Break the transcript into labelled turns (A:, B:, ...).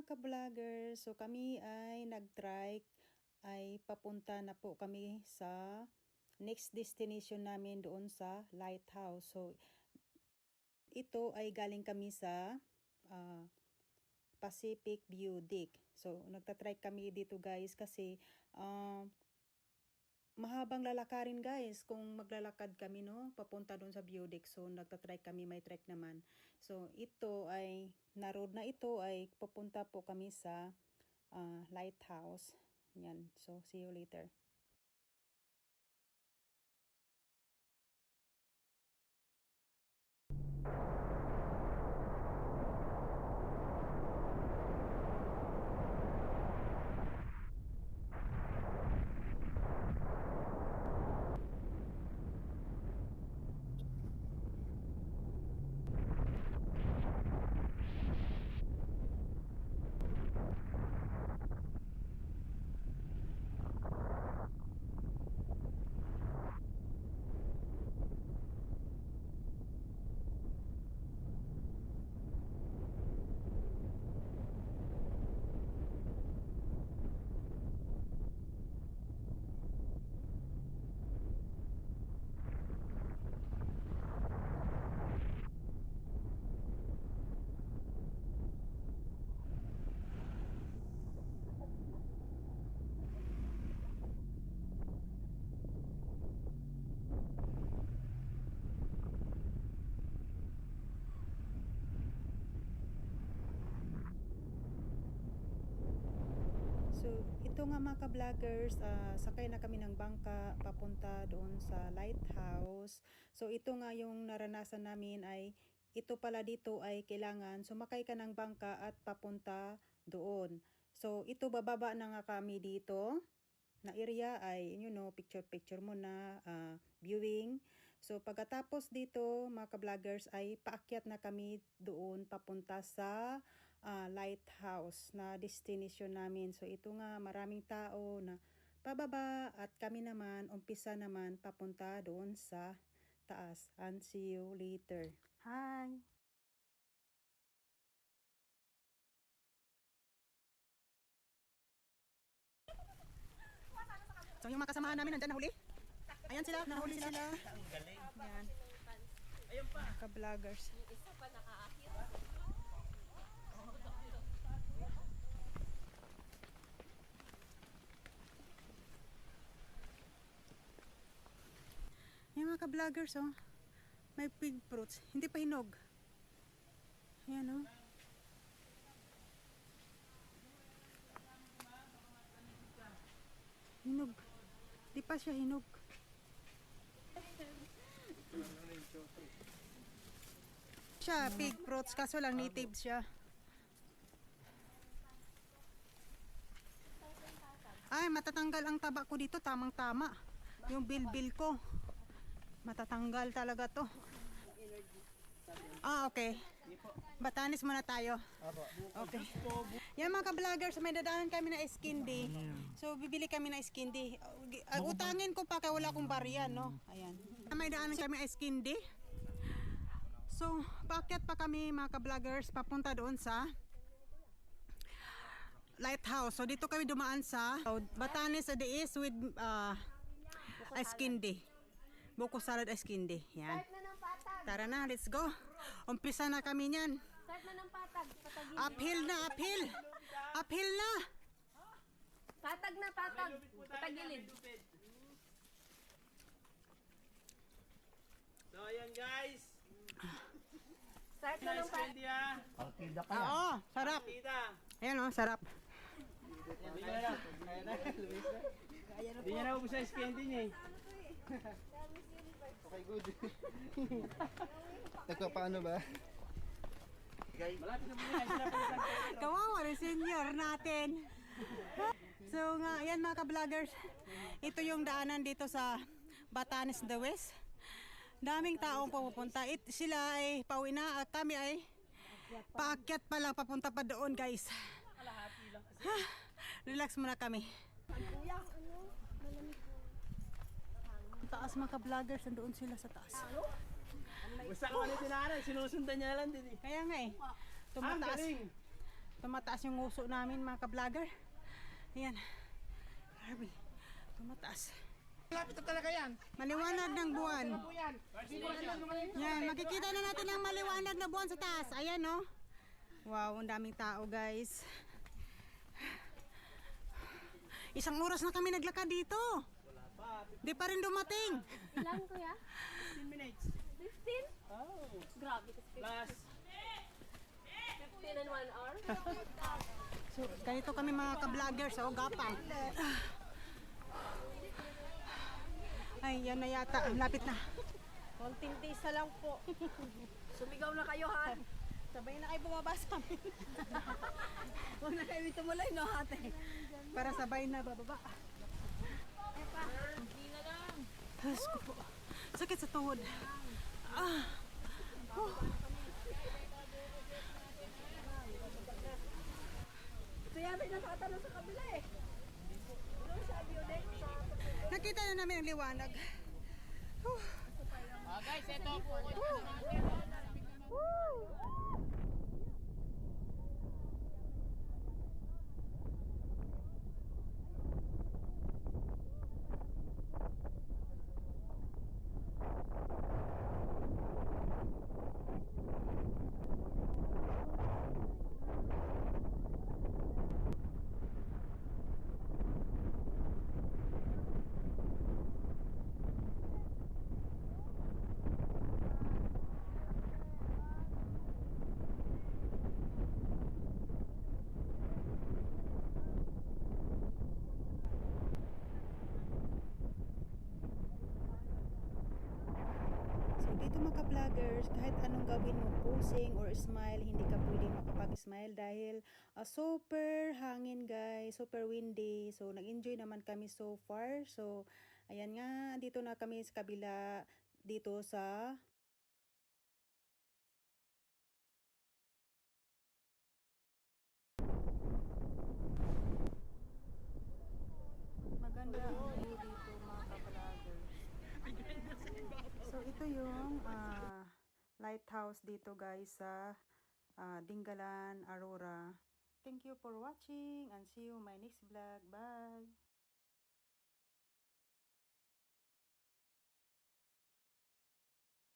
A: mga ka-vlogger, so kami ay nag-trike, ay papunta na po kami sa next destination namin doon sa lighthouse. So ito ay galing kami sa Pacific View Deck. So nagta-trike kami dito guys kasi mahabang lalakarin guys kung maglalakad kami papunta doon sa view deck. So nagta-trike kami, may trek naman. So ito ay na-road na ito ay papunta po kami sa lighthouse. Yan. So see you later. So, ito nga mga ka-vloggers, sakay na kami ng bangka papunta doon sa lighthouse. So, ito nga yung naranasan namin ay, ito pala dito ay kailangan sumakay ka ng bangka at papunta doon. So, ito bababa na nga kami dito na area ay, picture-picture mo na viewing. So, pagkatapos dito, mga ka-vloggers, ay paakyat na kami doon papunta sa lighthouse na destination namin. So, ito nga, maraming tao na pababa at kami naman, umpisa naman papunta doon sa taas. And see you later. Hi! So yung mga kasamahan namin nandyan nahuli. Ayan sila, nahuli sila.
B: Ang galing.
A: Ayan.
B: Ayun pa.
A: Ka-vloggers.
C: Yung isa pa nakaakit.
A: Yung mga ka-vloggers may pig fruits. Hindi pa hinog. Ayan Hinog. Di pa siya hinog. Siya, pig fruits, kaso lang native siya. Ay, matatanggal ang taba ko dito, tamang-tama. Yung bilbil ko. Matatanggal talaga to. Okay. Batanes muna tayo. Okay. Yan mga ka-vloggers, may dadaanan kami na skindi. So, bibili kami na skindi. Utangin ko pa kaya wala akong bariyan, no? Ayan. May daanan kami na skindi. So, paakyat pa kami mga ka-vloggers papunta doon sa lighthouse. So, dito kami dumaan sa Batanes is with skindi. Buko salad skindi. Yan.
C: Start na ng patag.
A: Tara na, let's go. Umpisa na kami niyan.
C: Start na ng patag. Patagin.
A: Uphill na, uphill. Uphill na.
C: Patag na patag. Patagilid.
B: So ayan guys.
C: Start na ng patag.
B: Candy ha.
D: Partida ka.
A: Oo, sarap.
B: Tita.
A: Ayan sarap.
B: Hindi niya na. Kaya na. Luis na. Hindi niya na ubus sa candy niya eh.
D: Okay, good. Nagpapaano ba?
B: Malapit na muna. Sila pa sa
A: Kawawa rin senior natin. So nga, ayan mga ka-vloggers. Ito yung daanan dito sa Batanes the West. Daming taong pupunta. Sila ay pauwi na at kami ay paakyat pa lang papunta pa doon guys. Relax muna kami. Taas mga ka-vloggers, nandoon sila sa taas.
B: Basta kung ano tinaran, sinusundan niya lang din eh.
A: Kaya nga tumataas.
B: Galing.
A: Tumataas yung nguso namin mga ka-vlogger. Ayan. Grabe. Tumataas.
B: Lapit na talaga yan.
A: Maliwanag ng buwan.
B: Po yan.
A: Yan, makikita na natin ang maliwanag na buwan sa taas. Ayan, no? Wow, ang daming tao, guys. Isang oras na kami naglakad dito. Di pa rin dumating.
C: Ilan kuya?
B: 15 minutes.
C: 15?
B: Oh.
C: Grabe kasi.
B: Plus.
C: 15 and 1 hour?
A: So, ganito kami mga ka-vloggers, oh, gapang. Ay, yan na yata. Lapit na.
C: Konting days na lang po. Sumigaw na kayo ha.
A: Sabay na kayo bumaba sa amin.
C: Huwag na kayo tumulay no ate.
A: Para sabay na bababa. Diyos ko po. Sakit sa tuhod.
C: Ito yan may nakatanong sa kabila eh. Ano sabi yun eh?
A: Nakita na namin ang liwanag.
B: Guys, ito po.
A: So dito mga ka-vloggers, kahit anong gawin mo, posing or smile, hindi ka pwedeng makapag-smile dahil super hangin guys, super windy. So nag-enjoy naman kami so far. So ayan nga, dito na kami sa kabila dito sa maganda ang view dito mga ka-vloggers. So ito yung lighthouse dito guys sa Dingalan, Aurora. Thank you for watching and see you in my next vlog. Bye!